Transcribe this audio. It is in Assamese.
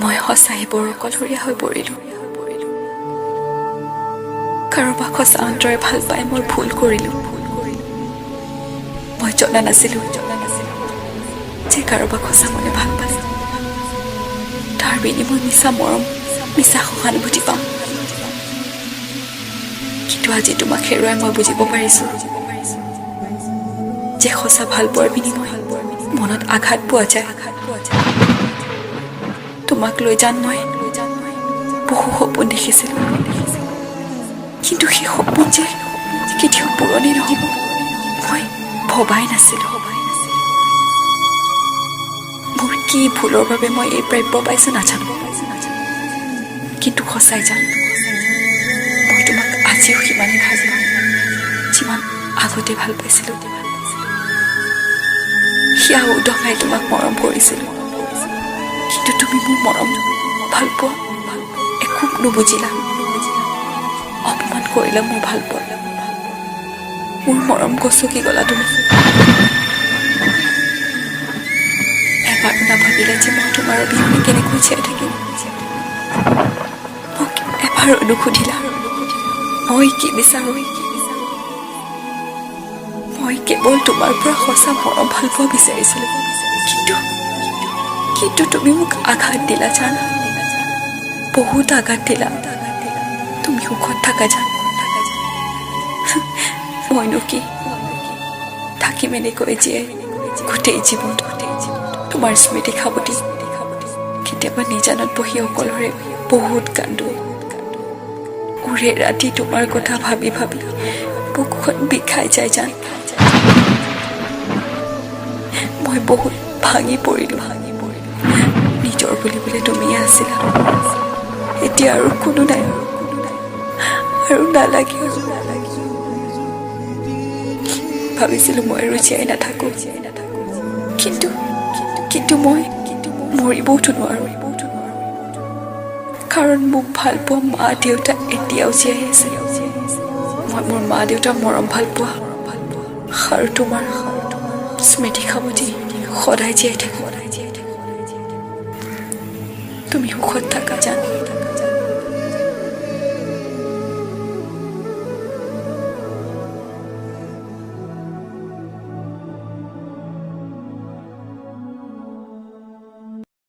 মই সঁচাই বৰ অকলশৰীয়া হৈ পৰিলোঁ। কাৰোবাক সঁচা অন্তৰে ভাল পাই মই ভুল কৰিলোঁ। মই জনা নাছিলোঁ যে কাৰোবাক সঁচা মনে ভাল পায় তাৰ বিনিময় মিছা মৰম, মিছা সহানুভূতি পাম। কিন্তু আজি তোমাক হেৰুৱাই মই বুজিব পাৰিছোঁ যে সঁচা ভাল পোৱাৰ বিনিময় মনত আঘাত পোৱা যায়। তোমাক লৈ জান মই বহু সপোন দেখিছিলোঁ, কিন্তু সেই সপোন যে কেতিয়াও পূৰণেই নহ'ব মই ভবাই নাছিলোঁ। মোৰ কি ভুলৰ বাবে মই এই প্ৰাপ্য পাইছোঁ নাজানো, কিন্তু সঁচাই জানো মই তোমাক আজিও সিমানেই ভাল পাওঁ যিমান আগতে ভাল পাইছিলোঁ। সেয়া উদঙাই তোমাক মৰম কৰিছিলোঁ, কিন্তু তুমি মোৰ মৰম, ভাল পোৱা একো নুবুজিলা। অপমান কৰিলা মোৰ ভাল পোৱা, মোৰ মৰম গছকি গলা তুমি। এবাৰ নাভাবিলা যে মই তোমাৰ অবিহনে কেনেকৈ জীয়াই থাকিম। মোক এবাৰো নুসুধিলা মই কি বিচাৰোঁ। মই কেৱল তোমাৰ পৰা সঁচা মৰম ভাল পোৱা বিচাৰিছিলোঁ, কিন্তু তুমি মোক আঘাত দিলা জানা, বহুত আঘাত দিলা। তুমি সুখত থাকা জান, মইনো কি থাকিম এনেকৈ জীয়াই গোটেই জীৱন তোমাৰ স্মৃতি সাৱটি। কেতিয়াবা নিজানত বহি অকলশৰে বহুত কান্দো, উৰে ৰাতি তোমাৰ কথা ভাবি ভাবি বুকুখন বিষাই যায় জান। মই বহুত ভাঙি পৰিলোঁ, নিজৰ বুলিবলৈ তুমিয়ে আছিলা, এতিয়া আৰু কোনো নাই আৰু নালাগে। ভাবিছিলোঁ মই আৰু জীয়াই নাথাকোঁ, কিন্তু মই মৰিবওতো নোৱাৰোঁ, কাৰণ মোক ভাল পোৱা মা দেউতা এতিয়াও জীয়াই আছে। মই মোৰ মা দেউতাৰ মৰম ভাল পোৱা আৰু তোমাৰ স্মৃতি সাৱটি সদায় জীয়াই থাকোঁ। তুমি সুখত থাকা জান।